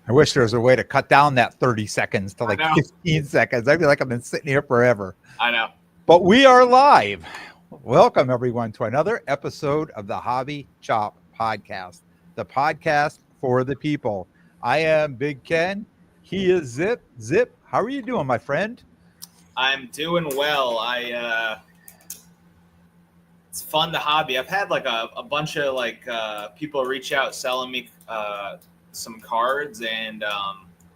I wish there was a way to cut down that 30 seconds to I like know. 15 seconds. I feel like I've been sitting here forever. I know. But we are live. Welcome, everyone, to another episode of the Hobby Chop Podcast, the podcast for the people. I am Big Ken. He is Zip. Zip, how are you doing, my friend? I'm doing well. It's fun to hobby. I've had like a bunch of people reach out selling me some cards, and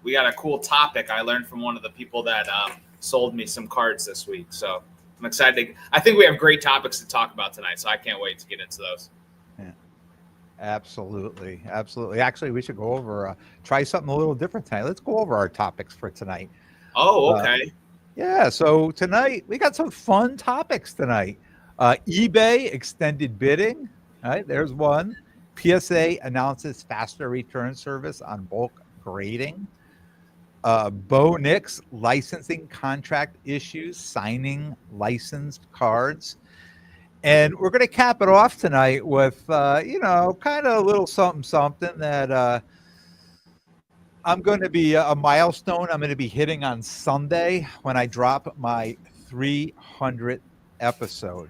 we got a cool topic I learned from one of the people that sold me some cards this week. So I'm excited. I think we have great topics to talk about tonight, so I can't wait to get into those. Yeah, absolutely. Actually, we should go over, try something a little different tonight. Let's go over our topics for tonight. Oh, okay. Yeah, so tonight we got some fun topics tonight. eBay extended bidding. All right, there's one. PSA announces faster return service on bulk grading. Bo Nix licensing contract issues, signing licensed cards. And we're going to cap it off tonight with, kind of a little something that I'm going to be a milestone I'm going to be hitting on Sunday when I drop my 300th episode.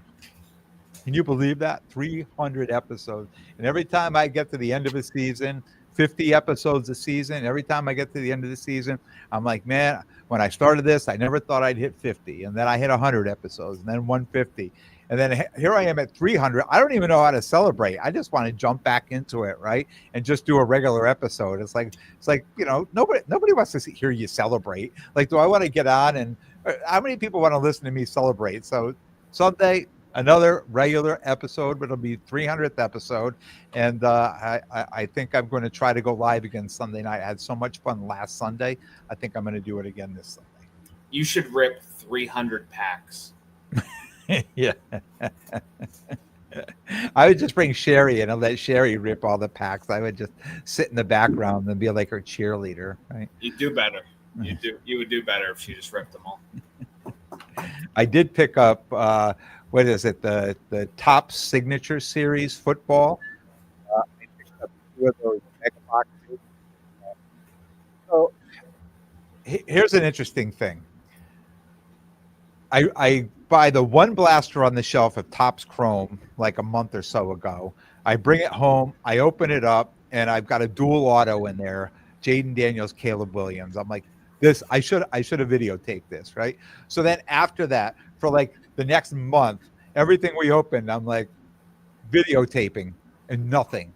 Can you believe that? 300 episodes. And every time I get to the end of a season, 50 episodes a season, every time I get to the end of the season, I'm like, man, when I started this, I never thought I'd hit 50. And then I hit 100 episodes and then 150. And then here I am at 300. I don't even know how to celebrate. I just want to jump back into it, right? And just do a regular episode. It's like, nobody wants to hear you celebrate. Like, do I want to get on and how many people want to listen to me celebrate? So Sunday, another regular episode, but it'll be 300th episode. And I think I'm going to try to go live again Sunday night. I had so much fun last Sunday. I think I'm going to do it again this Sunday. You should rip 300 packs. Yeah. I would just bring Sherry and I'll let Sherry rip all the packs. I would just sit in the background and be like her cheerleader, right? You'd do better. You would do better if she just ripped them all. I did pick up what is it? The Top Signature Series football. I picked up 2 of those mega boxes. So here's an interesting thing. I buy the one blaster on the shelf of Topps Chrome like a month or so ago. I bring it home, I open it up, and I've got a dual auto in there, Jaden Daniels, Caleb Williams. I'm like, this, I should have videotaped this, right? So then after that, for like the next month, everything we opened, I'm like videotaping and nothing.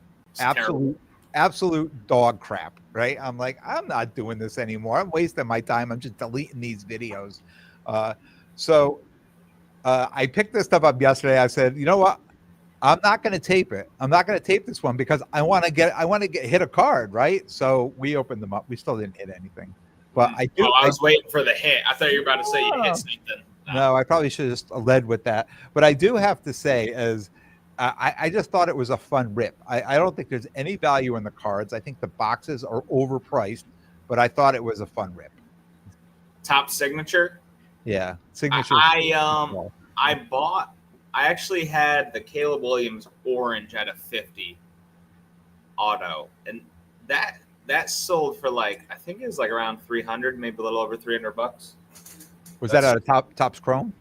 Absolute dog crap, right? I'm like, I'm not doing this anymore. I'm wasting my time. I'm just deleting these videos. So I picked this stuff up yesterday. I said, you know what? I'm not going to tape it. I'm not going to tape this one because I want to hit a card, right? So we opened them up. We still didn't hit anything, but I do. Oh, I was waiting for the hit. I thought you were about to say you hit something. No, I probably should have just led with that. But I do have to say, I just thought it was a fun rip. I don't think there's any value in the cards. I think the boxes are overpriced, but I thought it was a fun rip. Top signature. Yeah, signature. I actually had the Caleb Williams orange at a 50 auto, and that sold for like, I think it was like around 300, maybe a little over $300. Was that out of Topps Chrome?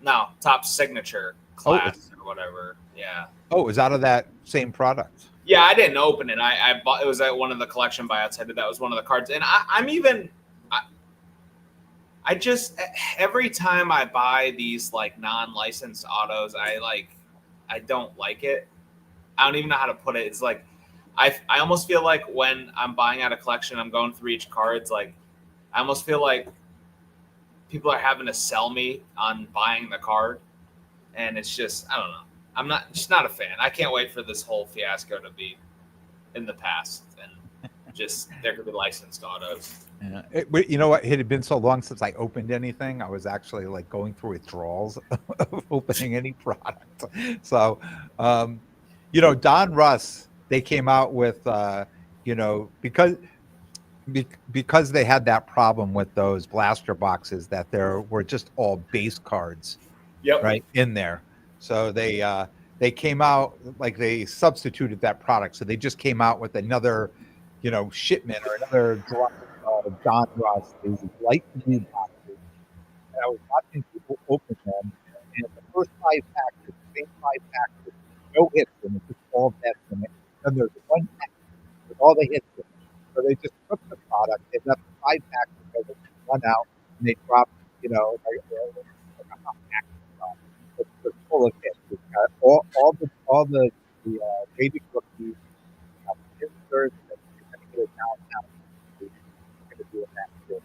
No, Topps Signature class or whatever. Yeah. Oh, it was out of that same product. Yeah, I didn't open it. I bought it was at one of the collection buyouts I did. That was one of the cards, and I just every time I buy these like non-licensed autos, I don't like it. I don't even know how to put it. It's like I almost feel like when I'm buying out a collection, I'm going through each card. It's like I almost feel like people are having to sell me on buying the card, and it's just I don't know. I'm just not a fan. I can't wait for this whole fiasco to be in the past and just there could be licensed autos. Yeah. You know what? It had been so long since I opened anything. I was actually like going through withdrawals of opening any product. So, Don Russ, they came out with, because they had that problem with those blaster boxes that there were just all base cards, right in there. So they came out like they substituted that product. So they just came out with another, shipment or another drop of John Ross, these light blue boxes. And I was watching people open them, and the first 5 packs are the same 5 packs with no hits in it, just all bets in it. Then there's one pack with all the hits in it. So they just took the product, they left 5 packs because it run out, and they dropped, like a hot pack. It's full of hits. It's got all the rated rookies, inserts, and you're going to get it down. You're going to do it that good.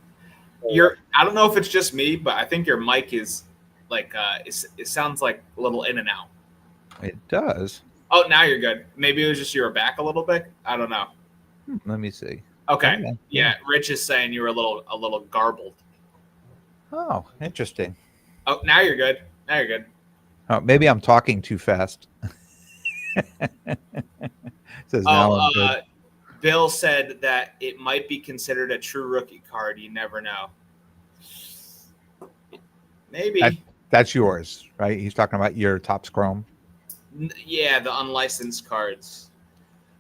So, I don't know if it's just me, but I think your mic is like it sounds like a little in and out. it does. Oh, now you're good. Maybe it was just you were back a little bit. I don't know. Let me see. Okay. Yeah, Rich is saying you were a little garbled. Oh, interesting. Oh, now you're good. Now you're good. Oh, maybe I'm talking too fast. Says now I'm good. Bill said that it might be considered a true rookie card. You never know. Maybe. That's yours, right? He's talking about your Topps Chrome. Yeah, the unlicensed cards.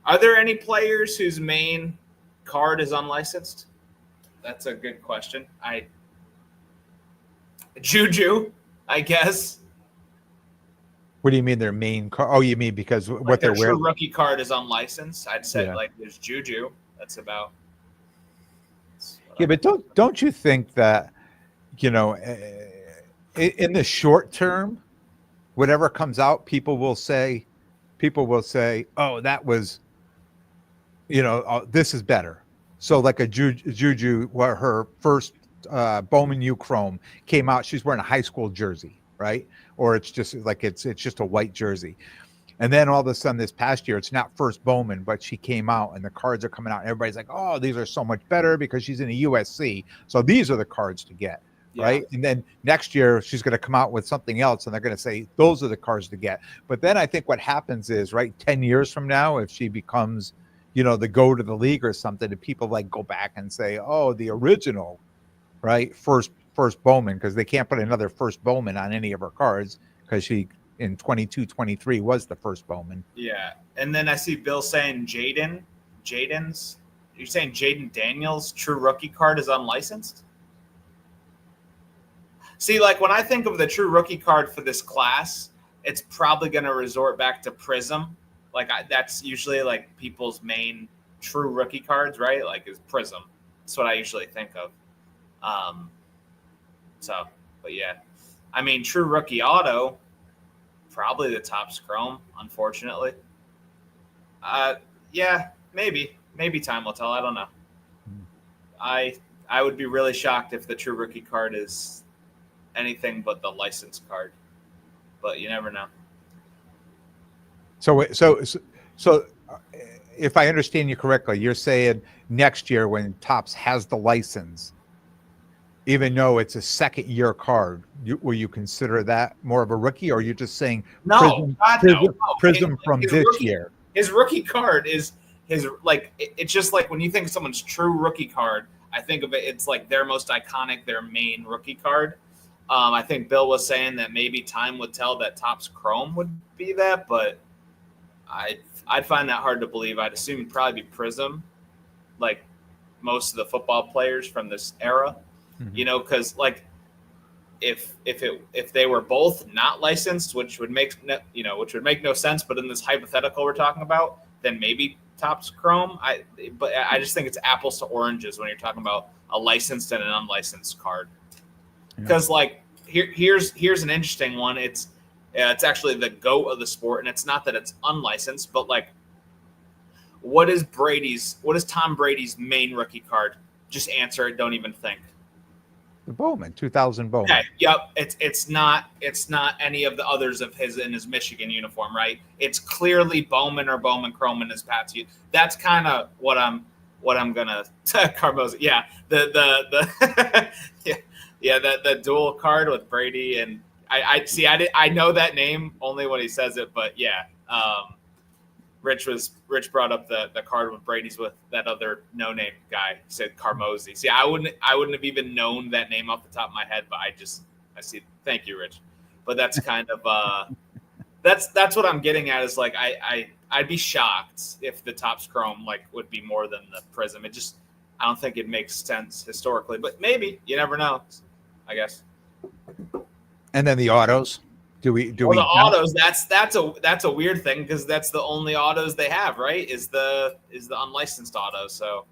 Are there any players whose main card is unlicensed? That's a good question. Juju, I guess. What do you mean their main card? Oh, you mean because Like what they're their wearing? true rookie card is unlicensed. I'd say Yeah. like there's Juju. That's about. Yeah, but don't you think that in the short term, whatever comes out, people will say, oh, that was, this is better. So like a Juju, where her first Bowman U Chrome came out, she's wearing a high school jersey, right? Or it's just like it's just a white jersey. And then all of a sudden this past year, it's not first Bowman, but she came out and the cards are coming out. And everybody's like, oh, these are so much better because she's in a USC. So these are the cards to get. Yeah. Right. And then next year she's going to come out with something else and they're going to say those are the cards to get. But then I think what happens is, right, 10 years from now, if she becomes, the go to the league or something, and people like go back and say, oh, the original, right, first Bowman, because they can't put another first Bowman on any of her cards because she in 22-23 was the first Bowman. Yeah. And then I see Bill saying you're saying Jaden Daniels' true rookie card is unlicensed? See, like when I think of the true rookie card for this class, it's probably going to resort back to Prism. Like that's usually like people's main true rookie cards, right? Like is Prism. That's what I usually think of. But yeah, I mean, true rookie auto, probably the Topps Chrome, unfortunately. Yeah, maybe time will tell. I don't know. I would be really shocked if the true rookie card is anything but the license card, but you never know. So if I understand you correctly, you're saying next year when Topps has the license, even though it's a second year card, will you consider that more of a rookie, or are you just saying Prism from this year? His rookie card is it's just like when you think of someone's true rookie card, I think of it, it's like their most iconic, their main rookie card. I think Bill was saying that maybe time would tell that Topps Chrome would be that, but I'd find that hard to believe. I'd assume it'd probably be Prism, like most of the football players from this era, because like if they were both not licensed, which would make no sense, but in this hypothetical we're talking about, then maybe Topps Chrome. But I just think it's apples to oranges when you're talking about a licensed and an unlicensed card. Because like here's an interesting one. It's actually the GOAT of the sport, and it's not that it's unlicensed, but like what is Tom Brady's main rookie card? Just answer it. Don't even think. The Bowman, 2000 Bowman. Okay, yep. It's not any of the others of his in his Michigan uniform, right? It's clearly Bowman or Bowman Chrome in his Pats. That's kind of what I'm gonna Carmoza. Yeah, the yeah, the dual card with Brady, and I know that name only when he says it, but yeah. Rich brought up the card with Brady's with that other no-name guy. He said Carmozy. See, I wouldn't have even known that name off the top of my head, but I see. Thank you, Rich. But that's kind of that's what I'm getting at is like I I'd be shocked if the Topps Chrome like would be more than the Prism. I don't think it makes sense historically, but maybe you never know. I guess. And then the autos. Do we the autos? That's a weird thing because that's the only autos they have, right? Is the unlicensed auto. So,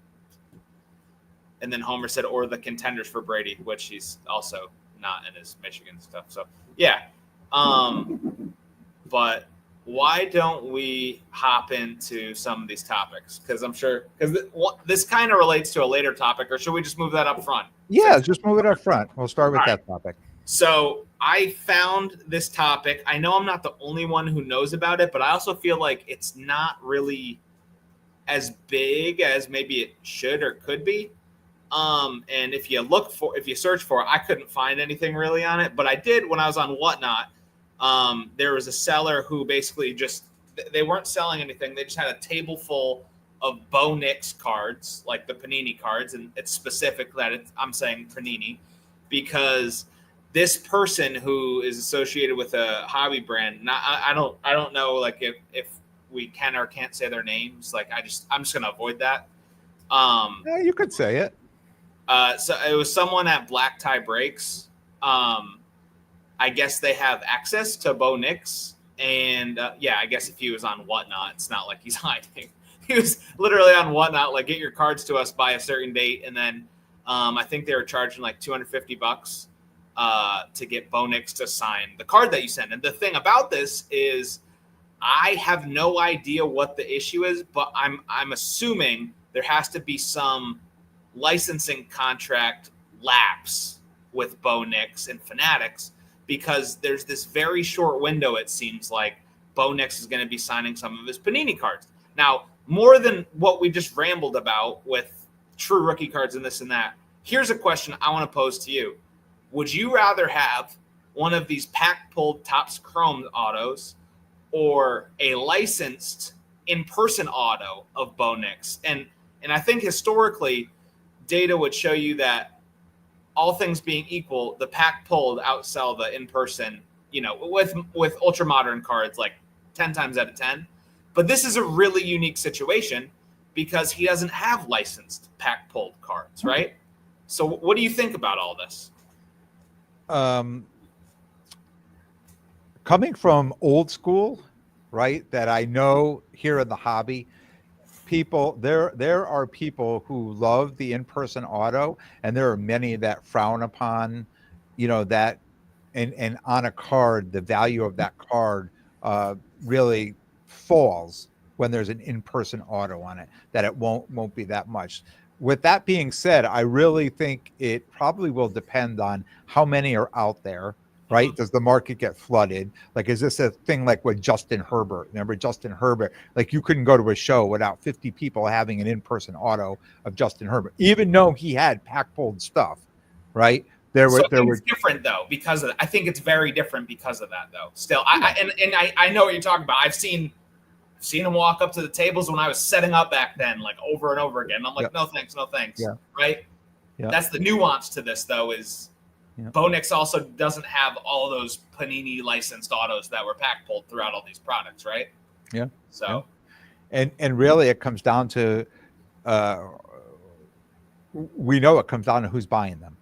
and then Homer said, or the contenders for Brady, which he's also not in his Michigan stuff. So yeah, but why don't we hop into some of these topics? Because I'm sure this kind of relates to a later topic, or should we just move that up front? Yeah, just move it up front. We'll start with that topic. So I found this topic. I know I'm not the only one who knows about it, but I also feel like it's not really as big as maybe it should or could be. And if you search for it, I couldn't find anything really on it, but I did when I was on Whatnot. There was a seller who basically they weren't selling anything. They just had a table full of Bo Nix cards, like the Panini cards. And it's specific that I'm saying Panini because this person who is associated with a hobby brand, I don't know like if we can or can't say their names. Like I'm just going to avoid that. Yeah, you could say it. So it was someone at Black Tie Breaks. I guess they have access to Bo Nix. And I guess if he was on Whatnot, it's not like he's hiding. He was literally on Whatnot, like get your cards to us by a certain date. And then I think they were charging like $250 to get Bo Nix to sign the card that you send. And the thing about this is I have no idea what the issue is, but I'm assuming there has to be some licensing contract lapse with Bo Nix and Fanatics because there's this very short window, it seems like Bo Nix is going to be signing some of his Panini cards. Now, more than what we just rambled about with true rookie cards and this and that, here's a question I want to pose to you. Would you rather have one of these pack-pulled Topps Chrome autos or a licensed in-person auto of Bo Nix? And I think historically, data would show you that all things being equal, the pack-pulled outsell the in-person, with ultra-modern cards like 10 times out of 10. But this is a really unique situation because he doesn't have licensed pack-pulled cards, right? So what do you think about all this? Coming from old school, right, that I know here in the hobby, there are people who love the in-person auto, and there are many that frown upon, that and on a card, the value of that card really falls when there's an in-person auto on it, that it won't be that much. With that being said, I really think it probably will depend on how many are out there, right? Does the market get flooded? Like, is this a thing like with Justin Herbert? Remember Justin Herbert? Like, you couldn't go to a show without 50 people having an in-person auto of Justin Herbert, even though he had pack-pulled stuff, right? There were different though because of that. I think it's very different because of that though. Still, I know what you're talking about. I've seen him walk up to the tables when I was setting up back then, like over and over again. I'm like, no thanks. Yeah. Right. Yeah. That's the nuance to this though, is Bo Nix also doesn't have all those Panini licensed autos that were pack pulled throughout all these products. Right. Yeah. So, and really it comes down to, we know it comes down to who's buying them.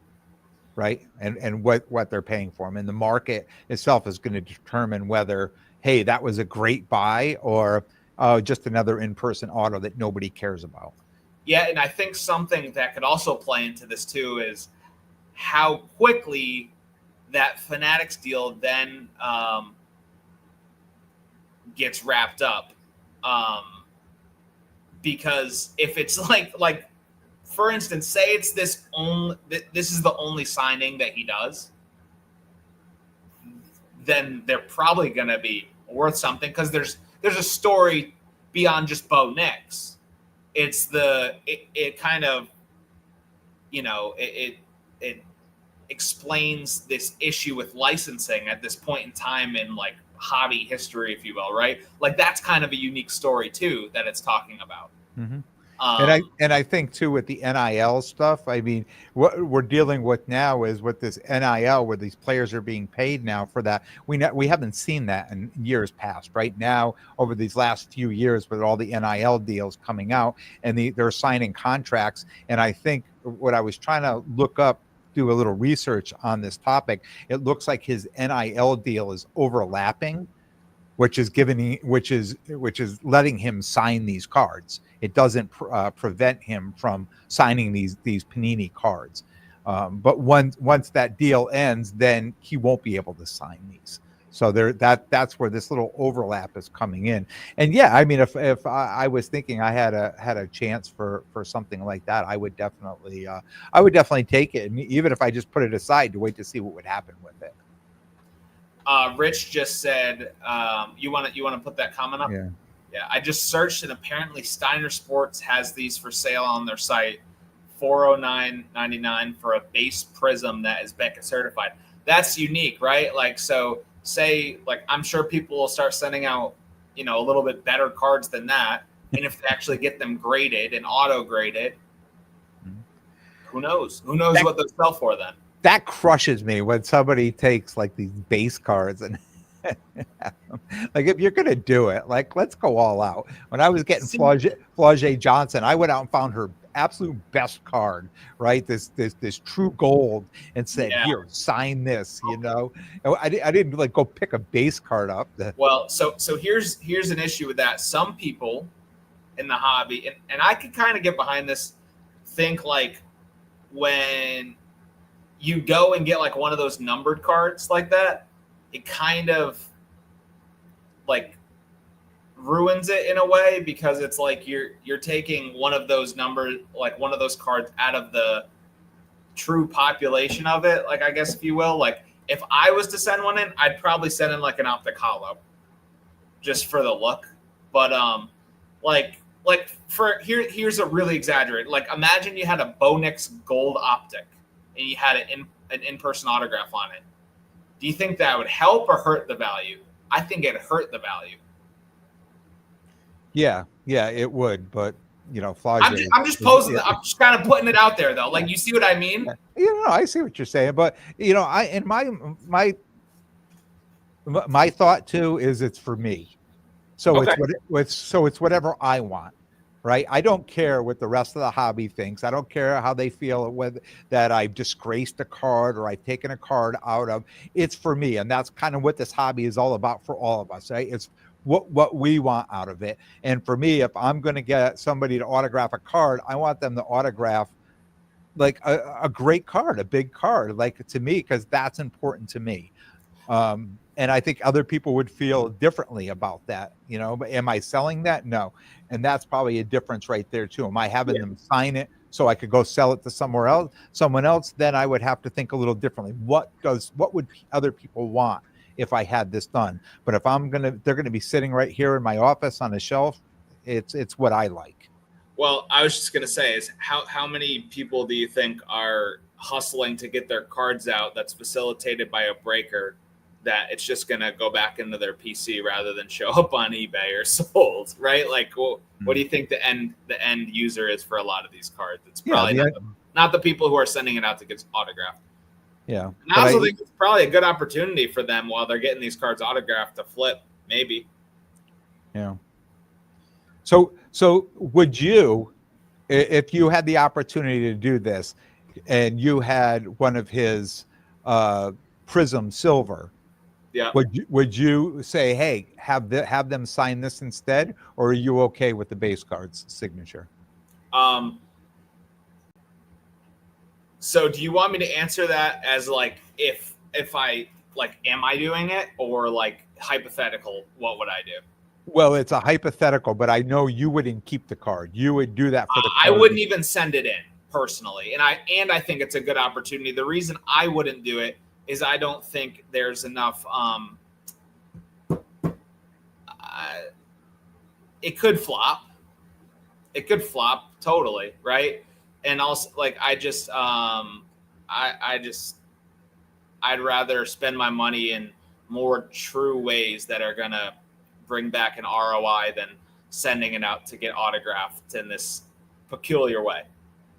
Right. And what they're paying for them. And the market itself is going to determine whether, hey, that was a great buy or just another in-person auto that nobody cares about. Yeah, and I think something that could also play into this too is how quickly that Fanatics deal then gets wrapped up. Because if it's like for instance, say it's this is the only signing that he does, then they're probably going to be worth something because there's a story beyond just Bo Nix. It's it kind of, it explains this issue with licensing at this point in time in like hobby history, if you will, right? Like that's kind of a unique story too that it's talking about. Mm-hmm. And I think too with the NIL stuff. I mean, what we're dealing with now is with this NIL, where these players are being paid now for that. We haven't seen that in years past. Right now, over these last few years, with all the NIL deals coming out, and they're signing contracts. And I think what I was trying to look up, do a little research on this topic. It looks like his NIL deal is overlapping, which is letting him sign these cards. It doesn't prevent him from signing these Panini cards. But once that deal ends, then he won't be able to sign these. So that's where this little overlap is coming in. And yeah, I mean, if I was thinking I had a chance for something like that, I would definitely take it, and even if I just put it aside to wait to see what would happen with it. Rich just said, "You want to put that comment up?" Yeah. Yeah. I just searched, and apparently Steiner Sports has these for sale on their site, $409.99 for a base Prism that is Beckett certified. That's unique, right? Like, so say, like, I'm sure people will start sending out, a little bit better cards than that, and if they actually get them graded and auto graded, who knows? Who knows what they'll sell for then? That crushes me when somebody takes like these base cards and like, if you're gonna do it, like, let's go all out. When I was getting Flaugier Johnson, I went out and found her absolute best card, right? This true gold, and said, "Here, sign this." I didn't like go pick a base card up. Well, so here's an issue with that. Some people in the hobby, and I could kind of get behind this, think like when you go and get like one of those numbered cards like that, it kind of like ruins it in a way, because it's like you're taking one of those numbers, like one of those cards, out of the true population of it, like, I guess, if you will. Like, if I was to send one in, I'd probably send in like an optic hollow just for the look. But here's a really exaggerated, like, imagine you had a Bonix gold optic and you had an in-person autograph on it. Do you think that would help or hurt the value? I think it'd hurt the value. Yeah, it would, but Flaugier. I'm just posing. Yeah. I'm just kind of putting it out there, though. Like, you see what I mean? I see what you're saying, but my thought too is it's for me. So okay. It's whatever I want. Right. I don't care what the rest of the hobby thinks. I don't care how they feel with that I've disgraced a card or I've taken a card out of. It's for me. And that's kind of what this hobby is all about for all of us. Right. It's what we want out of it. And for me, if I'm going to get somebody to autograph a card, I want them to autograph like a great card, a big card, like, to me, because that's important to me. And I think other people would feel differently about that, but am I selling that? No. And that's probably a difference right there too. Am I having them sign it so I could go sell it to someone else? Then I would have to think a little differently. What would other people want if I had this done? But if they're going to be sitting right here in my office on a shelf, it's what I like. Well, I was just going to say, is how many people do you think are hustling to get their cards out that's facilitated by a breaker, that it's just going to go back into their PC rather than show up on eBay or sold, right? Like, what do you think the end user is for a lot of these cards? It's probably not the people who are sending it out to get autographed. Yeah. And I also think it's probably a good opportunity for them while they're getting these cards autographed to flip, maybe. Yeah. So would you, if you had the opportunity to do this and you had one of his Prism Silver, yeah, would you say, hey, have them sign this instead, or are you okay with the base card's signature? So do you want me to answer that as like, if I, like, am I doing it, or like hypothetical, what would I do? Well, it's a hypothetical, but I know you wouldn't keep the card. You would do that for the card. I wouldn't even send it in personally. And I think it's a good opportunity. The reason I wouldn't do it is I don't think there's enough. It could flop. It could flop totally, right? And also, like, I'd rather spend my money in more true ways that are gonna bring back an ROI than sending it out to get autographed in this peculiar way.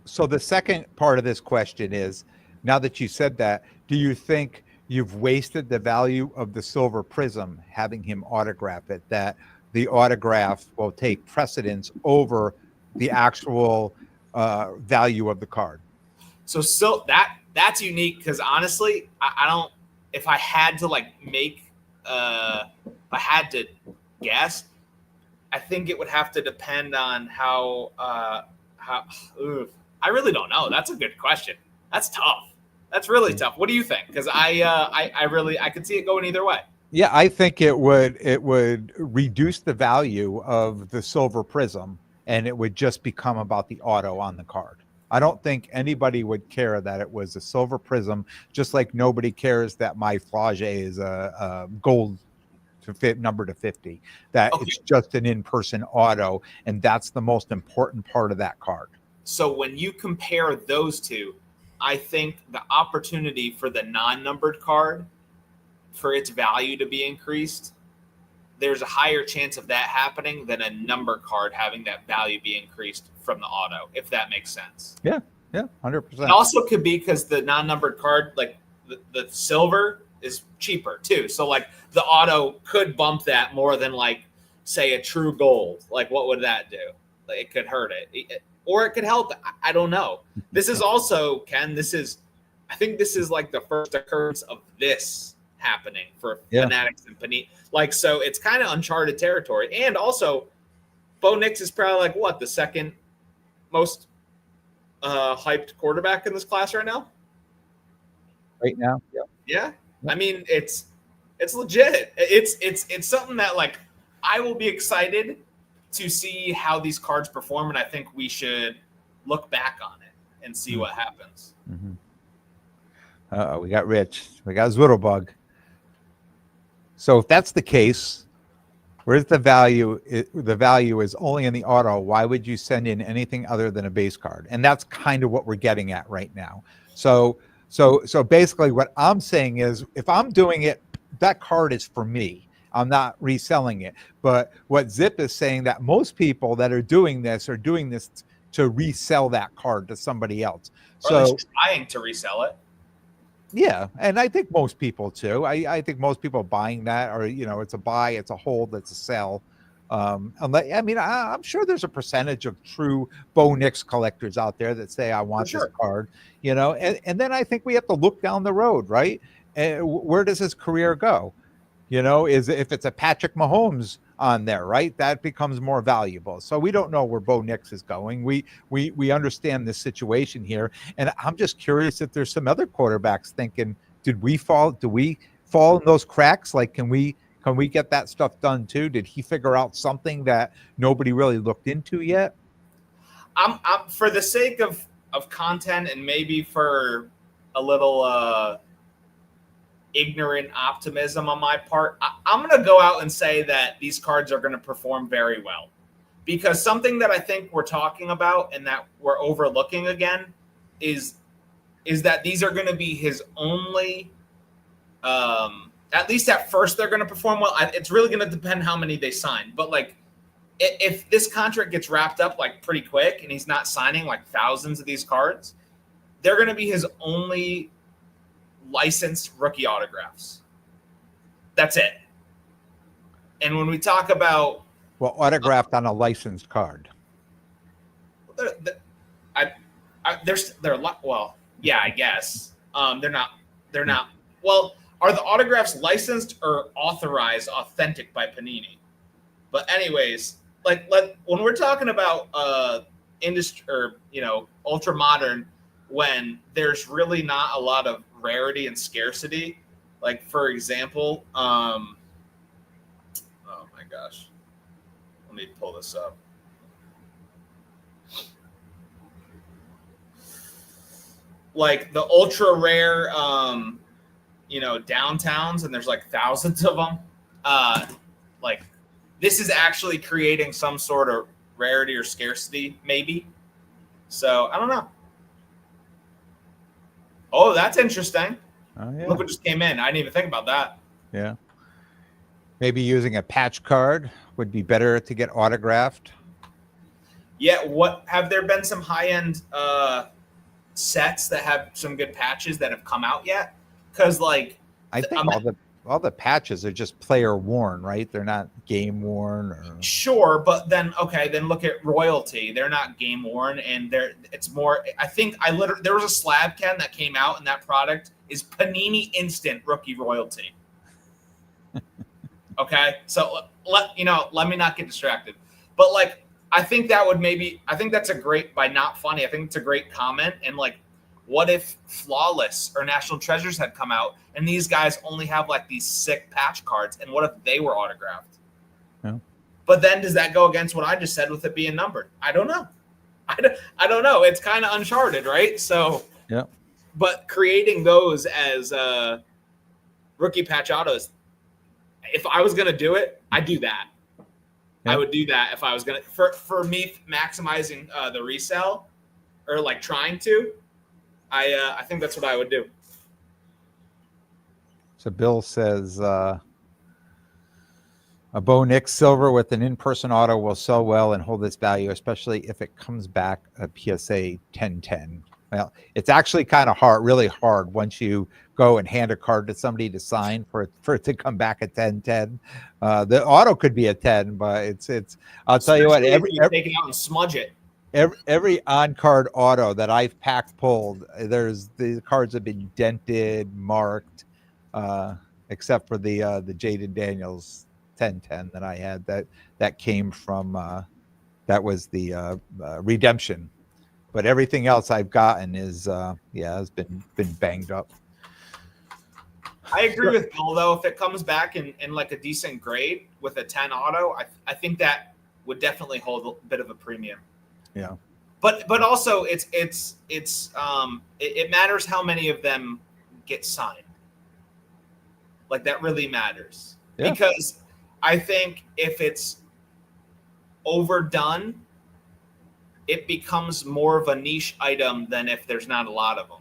So the second part of this question is, now that you said that, do you think you've wasted the value of the silver prism having him autograph it, that the autograph will take precedence over the actual value of the card? So still that's unique because honestly, I don't. If I had to like make, if I had to guess, I think it would have to depend on how. I really don't know. That's a good question. That's tough. That's really tough. What do you think? Because I could see it going either way. Yeah, I think it would reduce the value of the silver prism, and it would just become about the auto on the card. I don't think anybody would care that it was a silver prism, just like nobody cares that my Flage is a gold to fit number to 50, that Okay. it's just an in-person auto, and that's the most important part of that card. So when you compare those two, I think the opportunity for the non-numbered card for its value to be increased, there's a higher chance of that happening than a number card having that value be increased from the auto, if that makes sense. Yeah, 100%. It also could be because the non-numbered card, like the silver, is cheaper too. So like the auto could bump that more than like say a true gold. Like what would that do? Like it could hurt it, or it could help. I don't know. This is also, Ken. I think this is like the first occurrence of this happening for Fanatics and Panini. Like, so it's kind of uncharted territory. And also, Bo Nix is probably like what, the second most hyped quarterback in this class right now. Right now, Yeah. I mean, it's legit. It's something that like I will be excited to see how these cards perform, and I think we should look back on it and see what happens. We got Rich. We got Zwiddlebug. So if that's the case, where's the value? The value is only in the auto. Why would you send in anything other than a base card? And that's kind of what we're getting at right now. So basically what I'm saying is, if I'm doing it, that card is for me. I'm not reselling it. But what Zip is saying, that most people that are doing this to resell that card to somebody else. Or at least trying to resell it. Yeah, and I think most people too. I think most people buying that, or it's a buy, it's a hold, it's a sell. I'm sure there's a percentage of true Bo Nix collectors out there that say, I want this card, and then I think we have to look down the road, right? And where does his career go? Is if it's a Patrick Mahomes on there, right? That becomes more valuable. So we don't know where Bo Nix is going. We understand this situation here, and I'm just curious if there's some other quarterbacks thinking, do we fall in those cracks? Like, can we get that stuff done too? Did he figure out something that nobody really looked into yet? I'm for the sake of content, and maybe for a little ignorant optimism on my part, I'm going to go out and say that these cards are going to perform very well, because something that I think we're talking about and that we're overlooking again is that these are going to be his only, at least at first they're going to perform well. It's really going to depend how many they sign, but like if this contract gets wrapped up like pretty quick and he's not signing like thousands of these cards, they're going to be his only licensed rookie autographs. That's it. And when we talk about autographed on a licensed card, they're a lot. Well, yeah, I guess they're not. Well, are the autographs licensed or authorized, authentic by Panini? But anyways, when we're talking about industry or ultra modern, when there's really not a lot of rarity and scarcity, like for example, oh my gosh, let me pull this up. Like the ultra rare, downtowns, and there's like thousands of them. Like this is actually creating some sort of rarity or scarcity, maybe. So I don't know. Oh, that's interesting. Oh, yeah. Look what just came in. I didn't even think about that. Yeah. Maybe using a patch card would be better to get autographed. Yeah, what have there been some high end sets that have some good patches that have come out yet? Because like, I think all the patches are just player worn, right? They're not game worn or sure, but then okay, then look at Royalty. They're not game worn, and it's more. I think I literally there was a slab Ken that came out, and that product is Panini Instant Rookie Royalty. Okay, so let me not get distracted. But like, I think that would maybe. I think that's a great by not funny. I think it's a great comment. And like, what if Flawless or National Treasures had come out, and these guys only have like these sick patch cards, and what if they were autographed? yeah. But then does that go against what I just said with it being numbered? I don't know. I don't know. It's kind of uncharted, right? So, Yeah. but creating those as rookie patch autos, if I was going to do it, I'd do that. Yeah. I would do that if I was going to, for me, maximizing the resale or like trying to, I think that's what I would do. So Bill says a Bo Nix silver with an in-person auto will sell well and hold its value, especially if it comes back a PSA 1010. Well, it's actually kind of hard, really hard once you go and hand a card to somebody to sign for it to come back at 1010. The auto could be a 10, but it's. I'll tell you what, every take it out and smudge it. Every on-card auto that I've pulled, the cards have been dented, marked, except for the Jaden Daniels 1010 that I had that came from that was the redemption. But everything else I've gotten is has been banged up. I agree with Bill though. If it comes back in like a decent grade with a 10 auto, I think that would definitely hold a bit of a premium. Yeah. But also it matters how many of them get signed. Like that really matters. Yeah. Because I think if it's overdone, it becomes more of a niche item than if there's not a lot of them.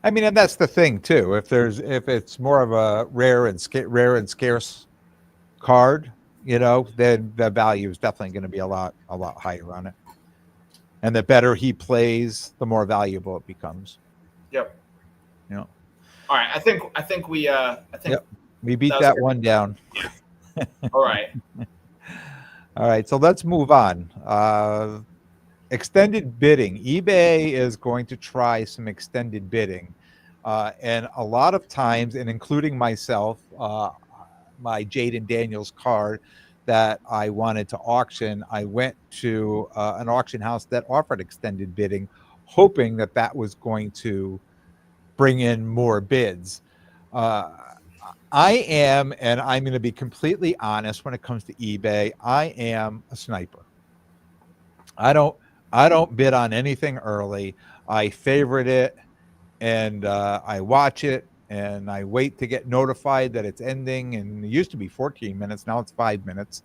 I mean, and that's the thing too. If it's more of a rare and scarce card, then the value is definitely going to be a lot higher on it. And the better he plays, the more valuable it becomes. Yep. Yeah. All right. I think we we beat that one down. Yeah. All right. All right. So let's move on. Extended bidding. eBay is going to try some extended bidding. And a lot of times, and including myself, my Jaden Daniels card that I wanted to auction, I went to an auction house that offered extended bidding, hoping that was going to bring in more bids. I am, and I'm going to be completely honest when it comes to eBay, I am a sniper. I don't bid on anything early. I favorite it, and I watch it, and I wait to get notified that it's ending. And it used to be 14 minutes. Now it's 5 minutes,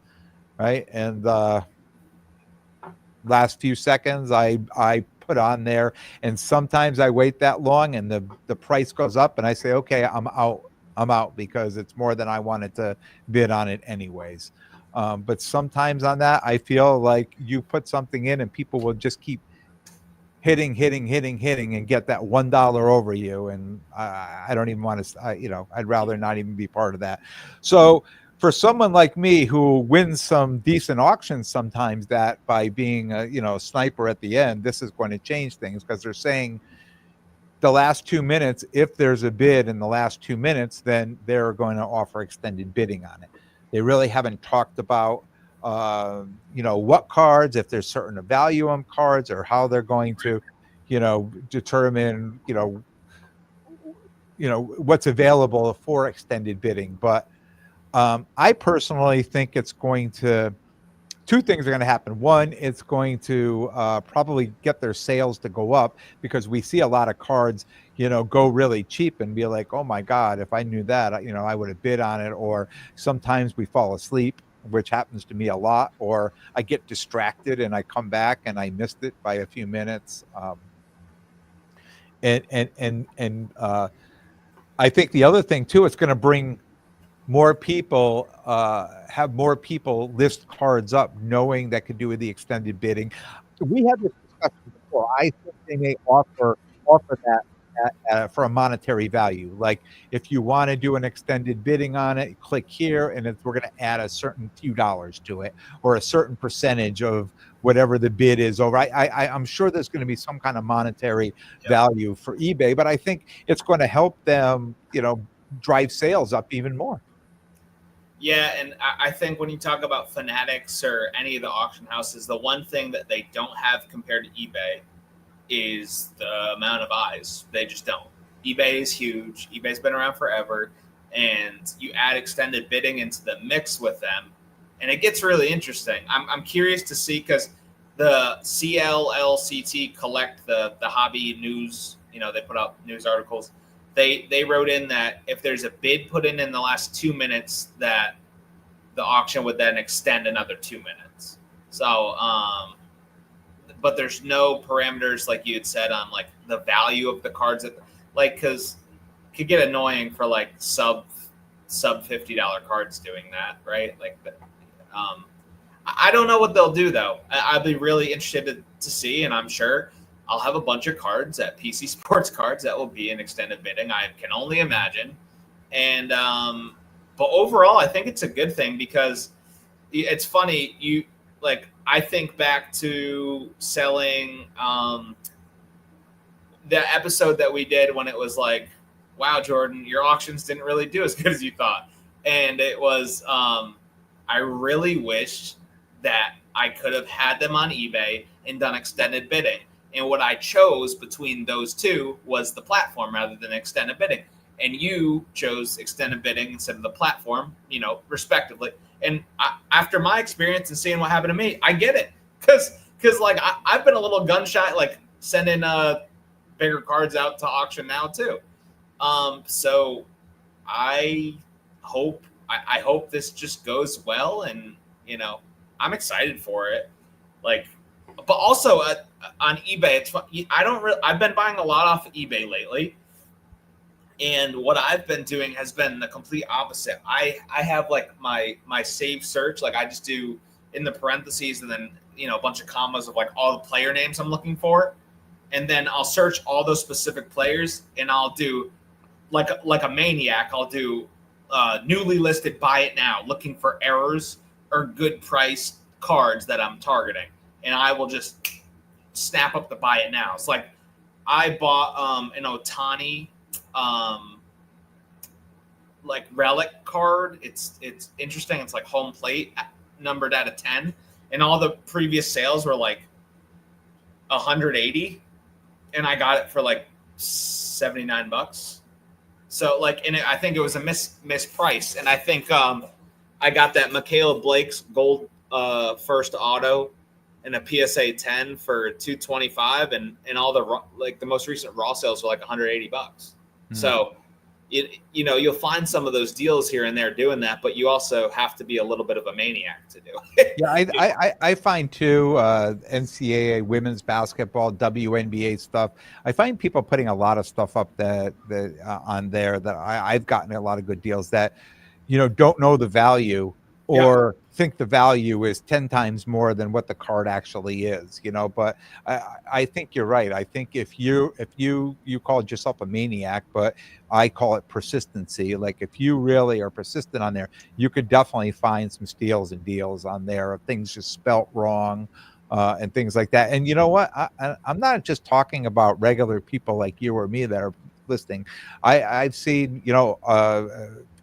right? And last few seconds, I put on there. And sometimes I wait that long, and the price goes up, and I say, okay, I'm out because it's more than I wanted to bid on it anyways. But sometimes on that, I feel like you put something in and people will just keep hitting and get that $1 over you. And I don't even want to, I'd rather not even be part of that. So for someone like me who wins some decent auctions sometimes, that by being a sniper at the end, this is going to change things, because they're saying the last 2 minutes, if there's a bid in the last 2 minutes, then they're going to offer extended bidding on it. They really haven't talked about, what cards, if there's certain value on cards, or how they're going to, determine, what's available for extended bidding. But I personally think it's going to, two things are going to happen. One, it's going to probably get their sales to go up, because we see a lot of cards, go really cheap and be like, oh my God, if I knew that, I would have bid on it. Or sometimes we fall asleep, which happens to me a lot, or I get distracted and I come back and I missed it by a few minutes. And I think the other thing too, it's going to bring more people have more people list cards up, knowing that could do with the extended bidding. We had this discussion before. I think they may offer that for a monetary value. Like if you want to do an extended bidding on it, click here, and we're going to add a certain few dollars to it, or a certain percentage of whatever the bid is over. I'm sure there's going to be some kind of monetary value for eBay, but I think it's going to help them, drive sales up even more. Yeah, and I think when you talk about Fanatics or any of the auction houses, the one thing that they don't have compared to eBay is the amount of eyes. They just don't. eBay is huge. eBay's been around forever, and you add extended bidding into the mix with them, and it gets really interesting. I'm curious to see, because the CLLCT collect the hobby news. They put out news articles. They wrote in that if there's a bid put in the last 2 minutes, that the auction would then extend another 2 minutes. So, but there's no parameters, like you had said, on like the value of the cards, because it could get annoying for like sub $50 cards doing that, right? I don't know what they'll do though. I'd be really interested to see, and I'm sure I'll have a bunch of cards at PC Sports Cards that will be in extended bidding. I can only imagine. And but overall, I think it's a good thing, because it's funny. I think back to selling the episode that we did when it was like, wow, Jordan, your auctions didn't really do as good as you thought. And it was, I really wished that I could have had them on eBay and done extended bidding. And what I chose between those two was the platform rather than extended bidding. And you chose extended bidding instead of the platform, respectively. And after my experience and seeing what happened to me, I get it. Because I've been a little gun shy, like sending bigger cards out to auction now too. So I hope this just goes well, and I'm excited for it. But also on eBay, it's fun. I've been buying a lot off of eBay lately, and what I've been doing has been the complete opposite. I have like my save search, like I just do in the parentheses, and then a bunch of commas of like all the player names I'm looking for, and then I'll search all those specific players, and I'll do like a maniac. I'll do newly listed, buy it now, looking for errors or good price cards that I'm targeting. And I will just snap up the buy it now. It's like I bought an Otani like relic card. It's interesting. It's like home plate, numbered out of 10, and all the previous sales were like 180, and I got it for like $79. So I think it was a misprice, and I think I got that Michaela Blake's gold first auto and a PSA 10 for $225, and all the most recent raw sales were like $180. So you'll find some of those deals here and there doing that, but you also have to be a little bit of a maniac to do it. Yeah, I find too, NCAA women's basketball, WNBA stuff. I find people putting a lot of stuff up that on there that I've gotten a lot of good deals that don't know the value, or think the value is 10 times more than what the card actually is, but I think you're right. I think if you called yourself a maniac, but I call it persistency. Like if you really are persistent on there, you could definitely find some steals and deals on there of things just spelt wrong, and things like that. And you know what? I'm not just talking about regular people like you or me that are listing. I've seen,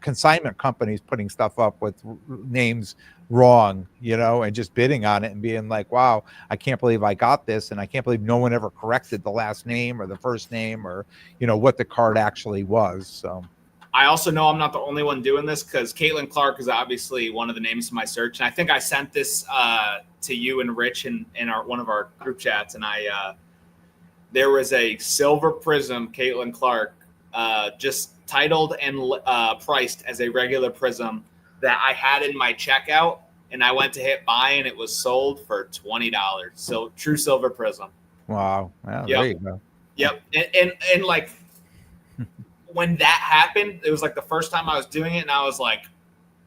consignment companies putting stuff up with names wrong, and just bidding on it and being like, wow, I can't believe I got this, and I can't believe no one ever corrected the last name or the first name, or what the card actually was. So I also know I'm not the only one doing this, because Caitlin Clark is obviously one of the names in my search, and I think I sent this to you and Rich in one of our group chats, and there was a silver prism Caitlin Clark, just titled and priced as a regular prism, that I had in my checkout, and I went to hit buy, and it was sold for $20. So true silver prism. Wow. Well, yep. There you go. Yep. And like when that happened, it was like the first time I was doing it, and I was like,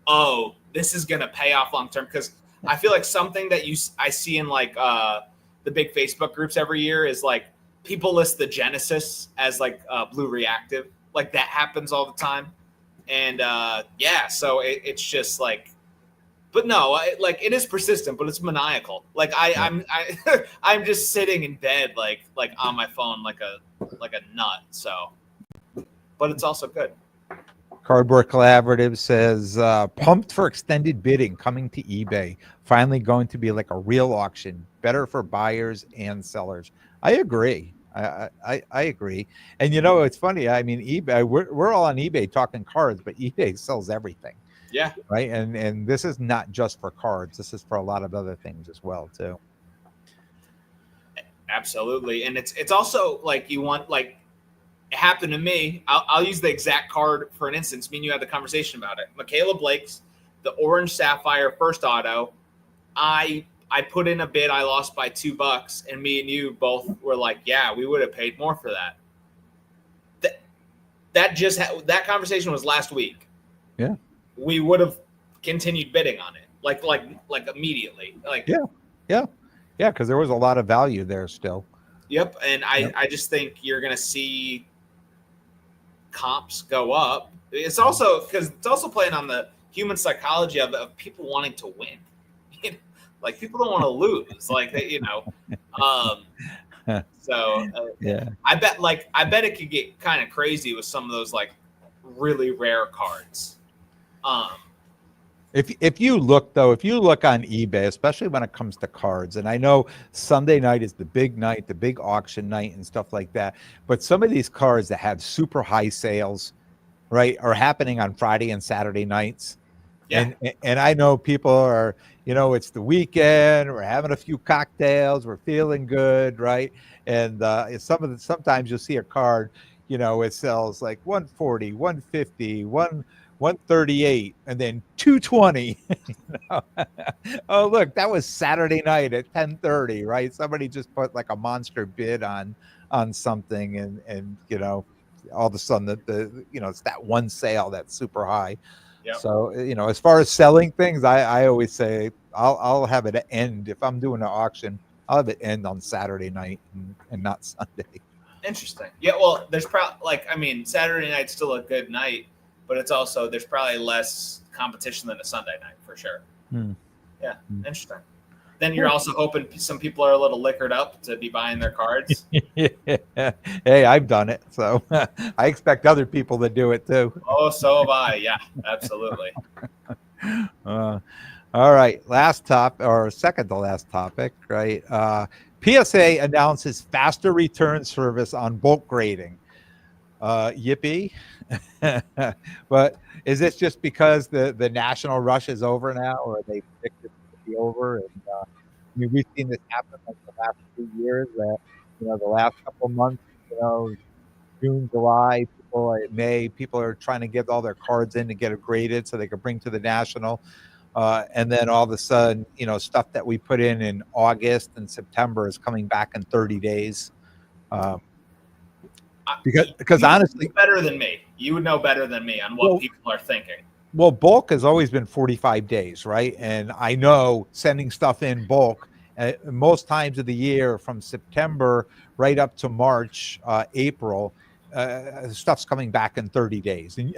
oh, this is gonna pay off long term. Because I feel like something that I see in like the big Facebook groups every year is like people list the Genesis as like blue reactive. Like that happens all the time. And so it's just like, but no, like it is persistent, but it's maniacal. Like I'm just sitting in bed, like on my phone, like a nut. So, but it's also good. Cardboard Collaborative says, pumped for extended bidding coming to eBay. Finally going to be like a real auction, better for buyers and sellers. I agree. I agree. And it's funny. I mean, eBay, we're all on eBay talking cards, but eBay sells everything. Yeah. Right. And this is not just for cards. This is for a lot of other things as well, too. Absolutely. And it's also like you want, like, it happened to me. I'll use the exact card for an instance. Me and you had the conversation about it. Michaela Blake's, the Orange Sapphire first auto. I put in a bid. I lost by $2, and me and you both were like, "Yeah, we would have paid more for that." That conversation was last week. Yeah, we would have continued bidding on it, like immediately. Like yeah, because there was a lot of value there still. Yep, and I just think you're gonna see comps go up. It's also because it's also playing on the human psychology of people wanting to win. Like people don't want to lose. Like Yeah. I bet it could get kind of crazy with some of those like really rare cards. If you look on eBay, especially when it comes to cards, and I know Sunday night is the big night, the big auction night and stuff like that, but some of these cards that have super high sales, right, are happening on Friday and Saturday nights. Yeah. And I know people are, it's the weekend, we're having a few cocktails, we're feeling good, right? And sometimes you'll see a card, it sells like 140, 150, 138, and then 220. Oh, look, that was Saturday night at 10:30, right? Somebody just put like a monster bid on something, and all of a sudden it's that one sale that's super high. Yep. So as far as selling things, I always say I'll have it end if I'm doing an auction. I'll have it end on Saturday night and not Sunday. Interesting. Yeah. Well, there's probably Saturday night's still a good night, but it's also there's probably less competition than a Sunday night for sure. Yeah. Interesting. Then you're also hoping some people are a little liquored up to be buying their cards. Hey, I've done it, so I expect other people to do it too. Oh, so have I. Yeah, absolutely. All right, second to last topic, right? PSA announces faster return service on bulk grading. Yippee! But is this just because the national rush is over now, or they predicted it to be over? And we've seen this happen like the last 2 years. The last couple of months, June, July, May, people are trying to get all their cards in to get it graded so they can bring to the national. And then all of a sudden, stuff that we put in August and September is coming back in 30 days. Because honestly, better than me. You would know better than me on what people are thinking. Well, bulk has always been 45 days, right? And I know sending stuff in bulk most times of the year from September right up to March, April, stuff's coming back in 30 days. And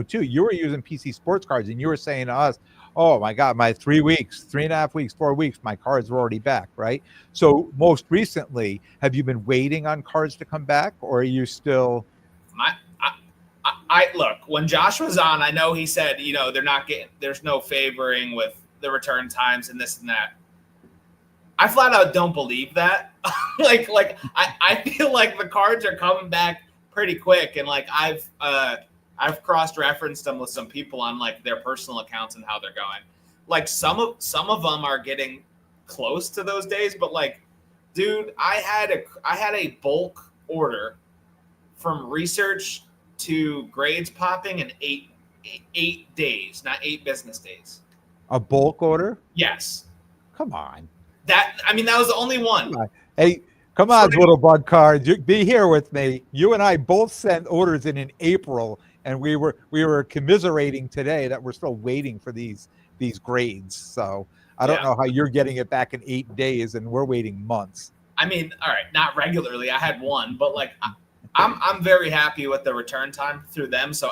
too, you were using PC sports cards and you were saying to us, oh my God, my 3 weeks, 3.5 weeks, 4 weeks, my cards were already back, right? So most recently, have you been waiting on cards to come back, or are you still? I look, when Josh was on, I know he said, there's no favoring with the return times and this and that. I flat out don't believe that. I feel like the cards are coming back pretty quick, and like I've cross-referenced them with some people on like their personal accounts and how they're going. Like some of them are getting close to those days, but like, dude, I had a bulk order from research to grades popping in eight days, not 8 business days. A bulk order? Yes. Come on. That was the only one. Hey, come on, little bug cards. Be here with me. You and I both sent orders in April, and we were commiserating today that we're still waiting for these grades. So I don't know how you're getting it back in 8 days, and we're waiting months. I mean, all right, not regularly. I had one, but like I'm very happy with the return time through them. So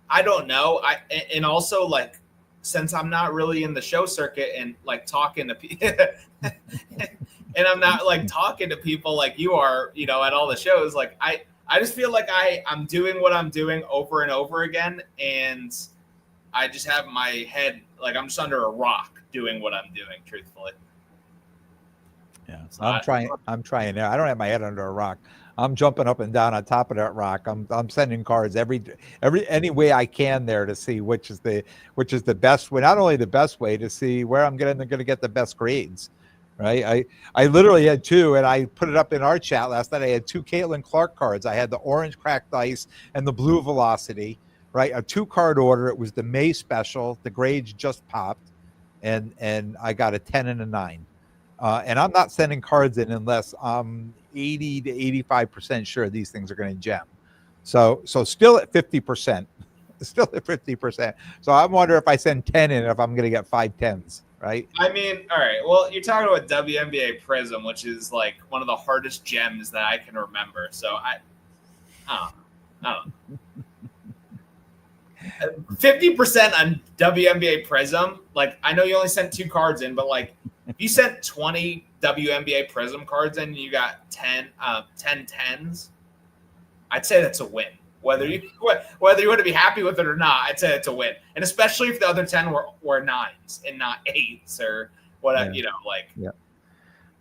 I don't know. And also like since I'm not really in the show circuit and like talking to people, and I'm not like talking to people like you are, you know, at all the shows. Like I just feel like I'm doing what I'm doing over and over again, and I just have my head like I'm just under a rock doing what I'm doing. Truthfully. Yeah, so I'm trying now. I don't have my head under a rock. I'm jumping up and down on top of that rock. I'm sending cards any way I can there to see which is the best way. Not only the best way to see where I'm going to get the best grades, right? I literally had two, and I put it up in our chat last night. I had two Caitlin Clark cards. I had the orange cracked ice and the blue velocity, right? A 2-card order. It was the May special. The grades just popped, and I got a 10 and a 9. And I'm not sending cards in unless I'm 80 to 85% sure these things are going to gem. So still at 50%, still at 50%. So I'm wondering if I send 10 in, if I'm going to get 5 10s, right? I mean, all right. Well, you're talking about WNBA Prism, which is like one of the hardest gems that I can remember. So I don't know. 50% on WNBA Prism. Like, I know you only sent 2 cards in, but like, if you sent 20 WNBA Prism cards in and you got 10 10s, I'd say that's a win. Whether you want to be happy with it or not, I'd say it's a win. And especially if the other 10 were 9s and not 8s or whatever, you know, like. Yeah.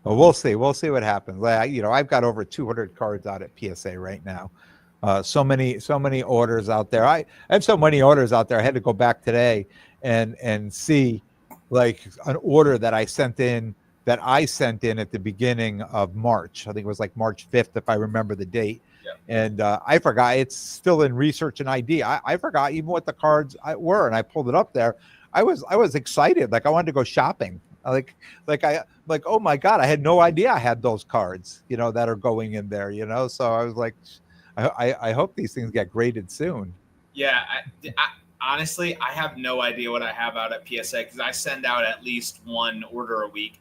Well, we'll see. We'll see what happens. You know, I've got over 200 cards out at PSA right now. So many orders out there. I have so many orders out there. I had to go back today and see like an order that I sent in at the beginning of March. I think it was like March 5th, if I remember the date. Yeah. And I forgot. It's still in research and ID. I forgot even what the cards were, and I pulled it up there. I was excited. Like I wanted to go shopping. Like oh my God, I had no idea I had those cards, you know, that are going in there, you know? So I was like, I hope these things get graded soon. Yeah. I honestly, I have no idea what I have out at PSA because I send out at least 1 order a week,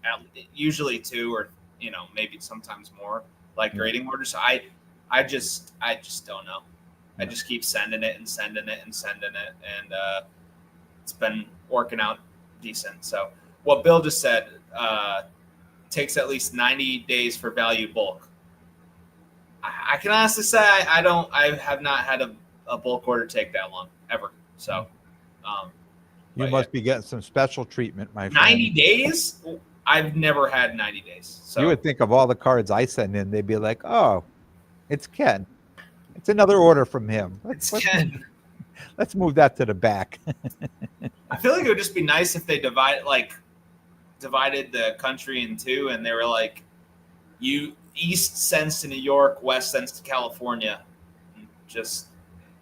usually 2 or, you know, maybe sometimes more, like grading orders. So I just don't know. I just keep sending it, and it's been working out decent. So what Bill just said takes at least 90 days for value bulk. I can honestly say I have not had a bulk order take that long ever. So you must be getting some special treatment, my friend. 90 days? I've never had 90 days. So you would think of all the cards I send in, they'd be like, oh, it's Ken. It's another order from him. Ken. Let's move that to the back. I feel like it would just be nice if they divided the country in 2, and they were like, you East sends to New York, West sends to California. Just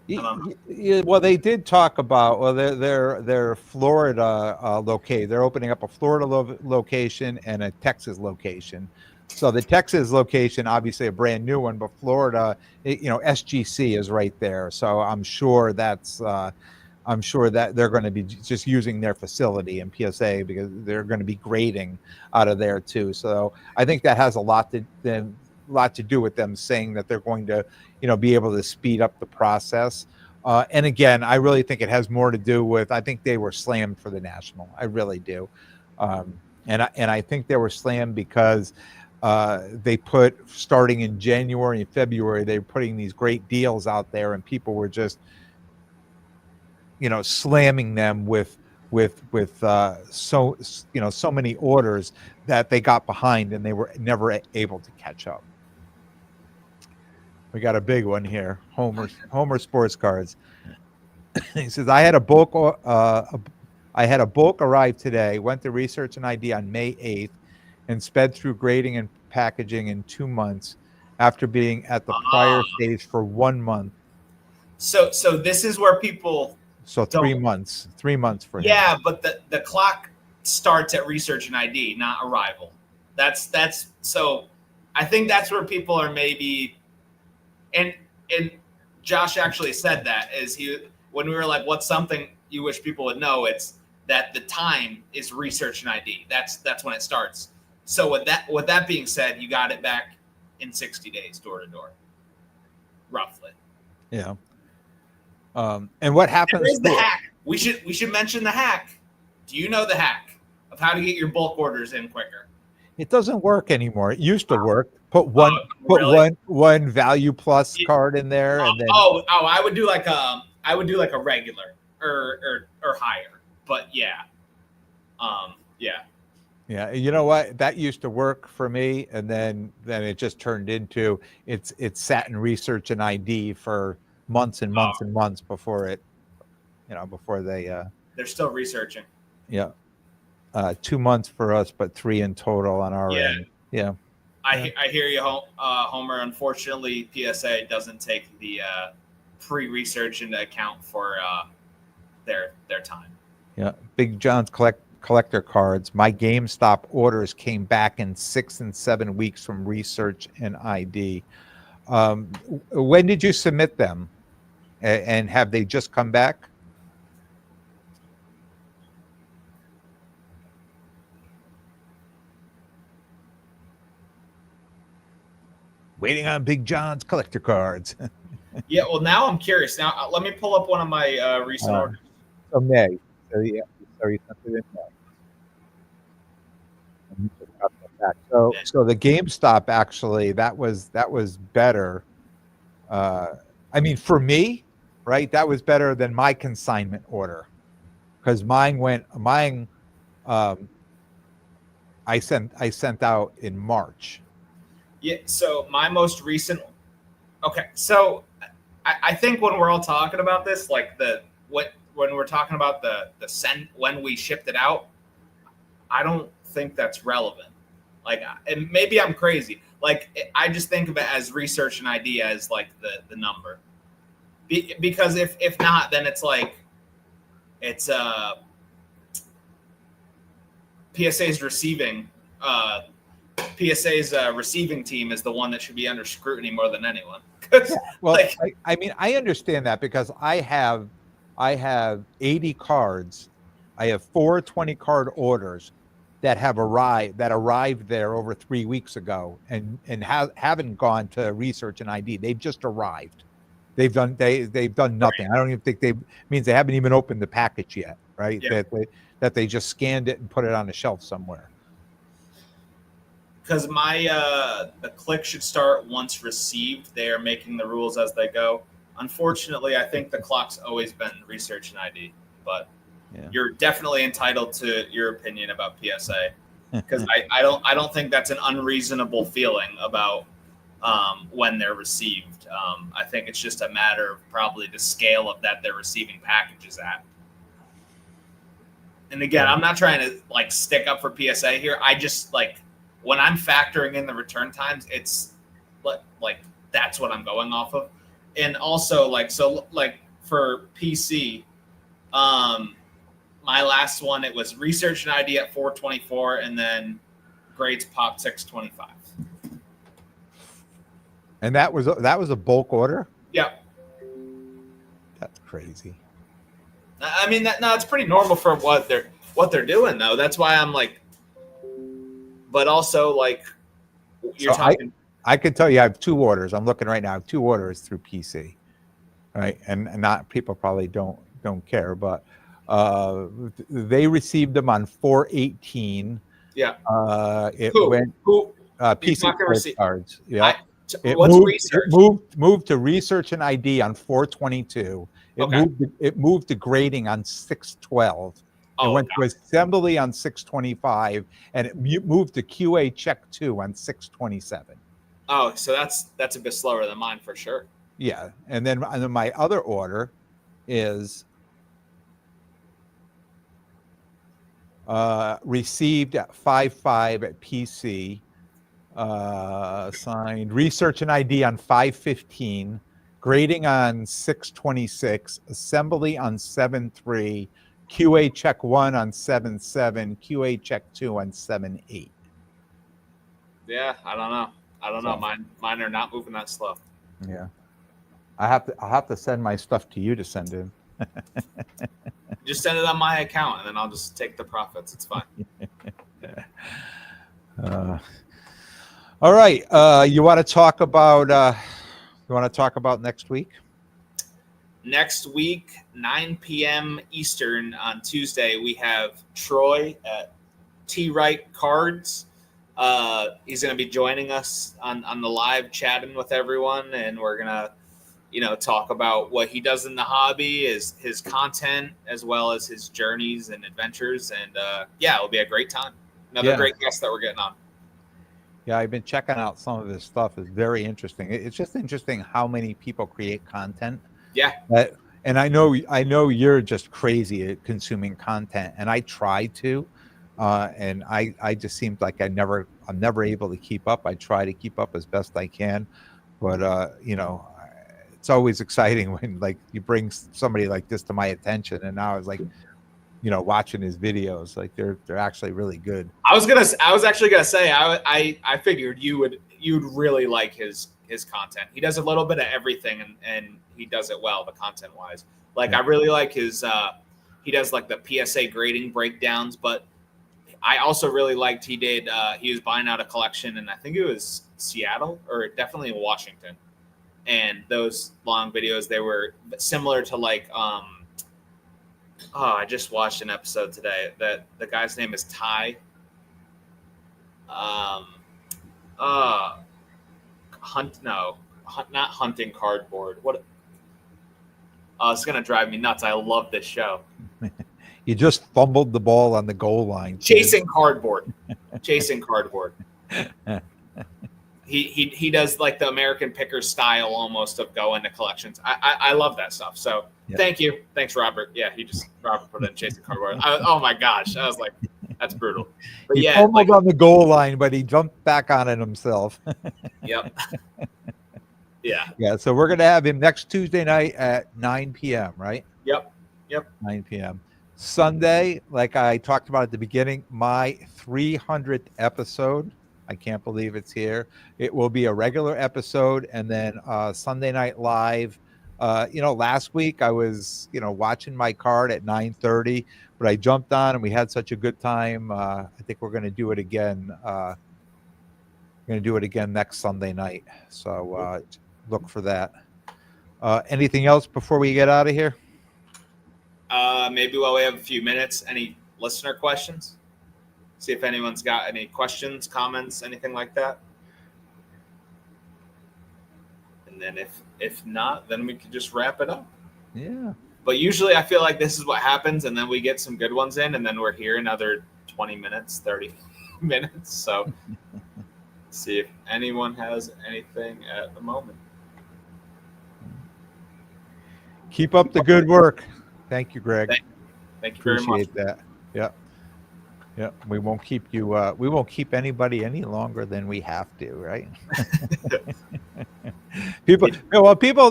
yeah, well, they did talk about their Florida location. They're opening up a Florida location and a Texas location. So the Texas location, obviously a brand new one, but Florida, you know, SGC is right there. So I'm sure that they're going to be just using their facility in PSA because they're going to be grading out of there too. So I think that has a lot to do with them saying that they're going to, you know, be able to speed up the process. And again, I really think it has more to do with, I think they were slammed for the national. I really do. And I think they were slammed because they put, starting in January and February, they were putting these great deals out there, and people were just, you know, slamming them with so many orders that they got behind and they were never able to catch up. We got a big one here. Homer Sports Cards. He says, I had a bulk arrive today, went to research and ID on May 8th, and sped through grading and packaging in 2 months after being at the prior stage for 1 month. So this is where people. So 3 months. 3 months for him. Yeah, but the clock starts at research and ID, not arrival. That's so. I think that's where people are maybe, and Josh actually said that when we were like, what's something you wish people would know? It's that the time is research and ID. That's when it starts. So with that being said, you got it back in 60 days, door to door, roughly. Yeah. And what happens? There is the hack. We should mention the hack. Do you know the hack of how to get your bulk orders in quicker? It doesn't work anymore. It used to work. Put Really? one Value Plus card in there, and then I would do like a regular or higher. But yeah. Yeah, you know what? That used to work for me, and then it just turned into it's sat in research and ID for months and months and months before it, before they're still researching. Yeah. 2 months for us, but 3 in total on our end. Yeah. I hear you, Homer. Unfortunately, PSA doesn't take the pre-research into account for their time. Yeah. Big John's collector cards. My GameStop orders came back in 6 and 7 weeks from research and ID. When did you submit them? And have they just come back? Waiting on Big John's collector cards. Yeah, well, now I'm curious. Now, let me pull up one of my recent orders. So May. So yeah, sorry, something in May. So the GameStop actually that was better. I mean, for me, right? That was better than my consignment order because mine. I sent out in March. Yeah. So my most recent. Okay. So I think when we're all talking about this, like when we're talking about the send when we shipped it out, I don't think that's relevant. Like, and maybe I'm crazy. Like, I just think of it as research and ID as like the number, because if not, then it's like it's PSA's receiving receiving team is the one that should be under scrutiny more than anyone. Well, I mean, I understand that because I have 80 cards. I have 4 20-card orders that arrived there over 3 weeks ago and haven't gone to research and ID. They've just arrived. They've done nothing. Right. I don't even think means they haven't even opened the package yet, right? Yeah. That they just scanned it and put it on a shelf somewhere. Because the click should start once received. They are making the rules as they go. Unfortunately, I think the clock's always been research and ID, but you're definitely entitled to your opinion about PSA, because I don't think that's an unreasonable feeling about when they're received. I think it's just a matter of probably the scale of that they're receiving packages at. And again, I'm not trying to like stick up for PSA here. I just like when I'm factoring in the return times, it's like that's what I'm going off of. And also like for PC, my last one, it was research and ID at 424, and then grades popped 625. And that was a bulk order? Yeah. That's crazy. I mean, it's pretty normal for what they're doing, though. That's why I'm like, but also like you're talking. I can tell you I have 2 orders. I'm looking right now. I have 2 orders through PC, right? And not people probably don't care, but they received them on 4/18. Yeah. PC cards. Yeah. It moved to research and ID on 4/22. It moved to grading on 6/12. It went to assembly on 6/25, and it moved to QA check 2 on 6/27. Oh, so that's a bit slower than mine for sure. Yeah, and then my other order is received at 5/5 at PC, signed research and ID on 5/15, grading on 6/26, assembly on 7/3, QA check 1 on 7/7, QA check 2 on 7/8. Yeah, I don't know. Mine are not moving that slow. Yeah. I'll have to send my stuff to you to send in. Just send it on my account, and then I'll just take the profits. It's fine. All right. You want to talk about next week? Next week, 9 p.m. Eastern on Tuesday, we have Troy at M&TCards. He's going to be joining us on the live, chatting with everyone, and we're going to talk about what he does in the hobby, his content, as well as his journeys and adventures. And it'll be a great time. Another great guest that we're getting on. Yeah, I've been checking out some of his stuff. It's very interesting. It's just interesting how many people create content. Yeah. And I know you're just crazy at consuming content, and I try to, and I just seems like I'm never able to keep up. I try to keep up as best I can, but it's always exciting when like you bring somebody like this to my attention, and now it's like, watching his videos, like they're actually really good. I was actually gonna say I figured you'd really like his content. He does a little bit of everything, and he does it well, the content wise. Like I really like his he does like the PSA grading breakdowns, but I also really liked he was buying out a collection, and I think it was Seattle or definitely in Washington. And those long videos, they were similar to like I just watched an episode today that the guy's name is Ty. Not Hunting Cardboard. What? Oh, it's gonna drive me nuts. I love this show. You just fumbled the ball on the goal line. Chasing Cardboard. Chasing Cardboard. He does like the American Picker style almost of go into collections. I love that stuff. So Thank you. Thanks, Robert. Yeah, Robert put in Chasing Cardboard. Oh my gosh. I was like, that's brutal. But he fumbled on the goal line, but he jumped back on it himself. Yep. Yeah. Yeah. So we're going to have him next Tuesday night at 9 p.m., right? Yep. 9 p.m. Sunday, like I talked about at the beginning, my 300th episode. I can't believe it's here. It will be a regular episode, and then Sunday Night Live. Last week I was, watching my card at 9:30, but I jumped on and we had such a good time. I think we're going to do it again. Next Sunday night. So look for that. Anything else before we get out of here? Maybe while we have a few minutes, any listener questions? See if anyone's got any questions, comments, anything like that. And then if not, then we could just wrap it up. Yeah. But usually I feel like this is what happens, and then we get some good ones in, and then we're here another 20 minutes, 30 minutes. So see if anyone has anything at the moment. Keep up the good work. Thank you, Greg. Thank you very much. Appreciate that. Yeah. We won't keep you. We won't keep anybody any longer than we have to, right? People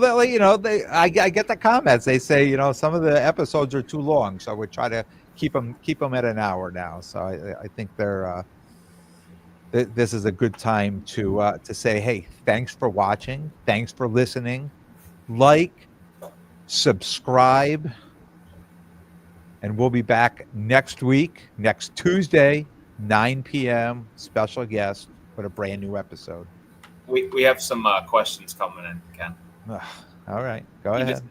that I get the comments. They say some of the episodes are too long, so we try to keep them at an hour now. So I think this is a good time to say, hey, thanks for watching, thanks for listening, like, subscribe. And we'll be back next week, next Tuesday, 9 p.m. Special guest with a brand new episode. We have some questions coming in, Ken. All right, go ahead.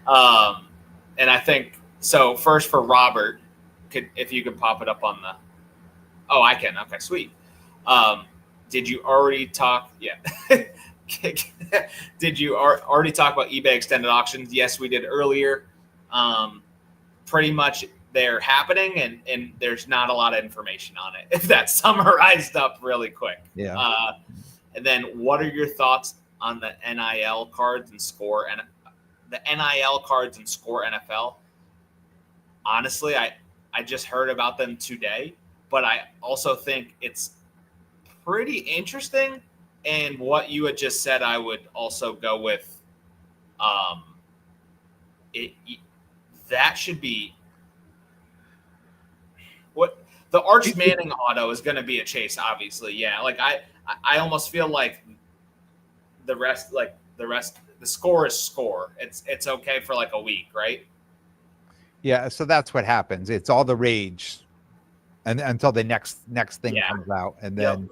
And I think so. First for Robert, if you could pop it up on the. Oh, I can. Okay, sweet. Did you already talk? Yeah. Did you already talk about eBay extended auctions? Yes, we did earlier. Pretty much they're happening, and there's not a lot of information on it, if that's summarized up really quick. Yeah. And then what are your thoughts on the NIL cards and score and the NIL cards and score NFL? Honestly, I just heard about them today, but I also think it's pretty interesting. And what you had just said, I would also go with that should be what the Arch Manning auto is going to be a chase, obviously. Yeah. Like I almost feel like the rest, like the rest. The score is score. It's okay for like a week, right? Yeah, so that's what happens. It's all the rage, and until the next thing Yeah. comes out, and Yep. then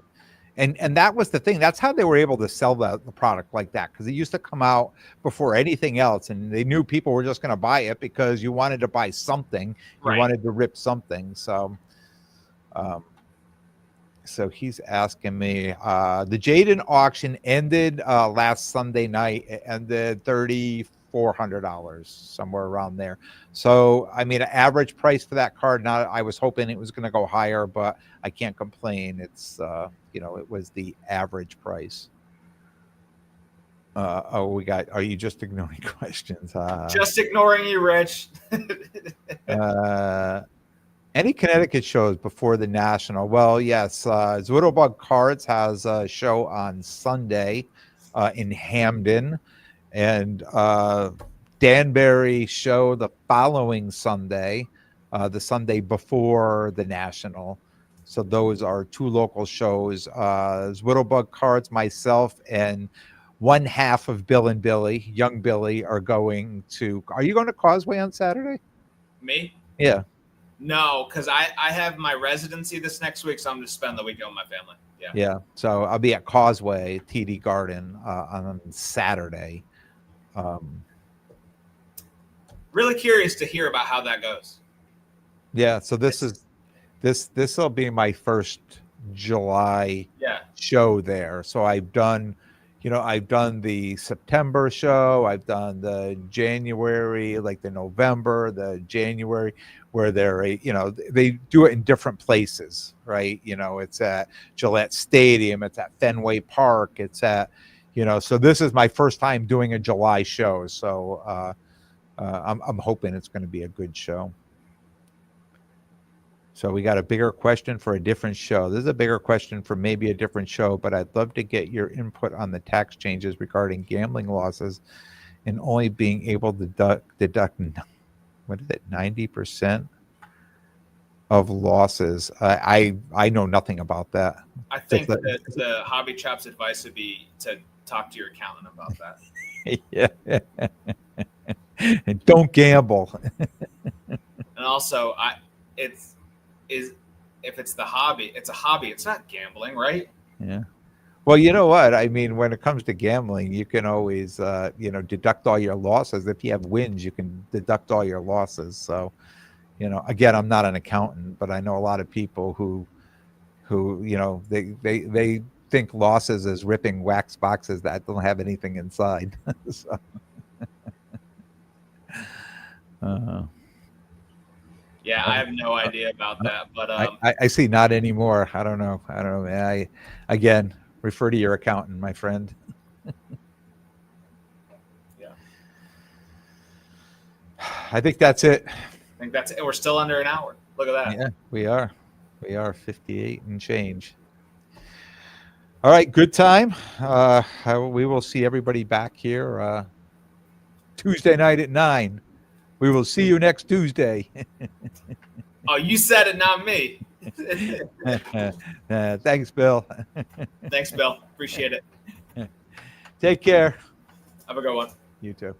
and that was the thing. That's how they were able to sell the product like that, because it used to come out before anything else, and they knew people were just going to buy it because you wanted to buy something, you Right. wanted to rip something. So, so he's asking me. The Jaden auction ended last Sunday night. It ended $3,400, somewhere around there. So, I mean, an average price for that card. Now, I was hoping it was going to go higher, but I can't complain. It's it was the average price. We got. Are you just ignoring questions? Just ignoring you, Rich. Any Connecticut shows before the National? Well, yes. Zwittlebug Cards has a show on Sunday in Hamden, and Danbury show the following Sunday, the Sunday before the National. So those are two local shows. Zwittlebug Cards, myself, and one half of Bill and Billy, young Billy, are going to. Are you going to Causeway on Saturday? Me? Yeah. No, because I have my residency this next week, so I'm just spending the weekend with my family. Yeah. Yeah. So I'll be at Causeway TD Garden on Saturday. Really curious to hear about how that goes. Yeah. So this will be my first July show there. So I've done the September show. I've done the January, like the November, the January, where they do it in different places, right? It's at Gillette Stadium, it's at Fenway Park, it's at, so this is my first time doing a July show. So I'm hoping it's going to be a good show. So we got a bigger question for a different show. This is a bigger question for maybe a different show, but I'd love to get your input on the tax changes regarding gambling losses and only being able to deduct what is it, 90% of losses. I know nothing about that. I think that the Hobby Chop's advice would be to talk to your accountant about that. Yeah. And don't gamble. And also, if it's the hobby, it's a hobby. It's not gambling, right? Yeah. Well, you know what? I mean, when it comes to gambling, you can always, deduct all your losses. If you have wins, you can deduct all your losses. So, again, I'm not an accountant, but I know a lot of people who they think losses is ripping wax boxes that don't have anything inside. So, yeah, I have no idea about that, but I see not anymore. I don't know, man. Again, refer to your accountant, my friend. Yeah, I think that's it. I think that's it. We're still under an hour. Look at that. Yeah, we are 58 and change. All right, good time. We will see everybody back here Tuesday night at 9. We will see you next Tuesday. Oh, you said it, not me. Thanks, Bill. Thanks, Bill. Appreciate it. Take care. Have a good one. You too.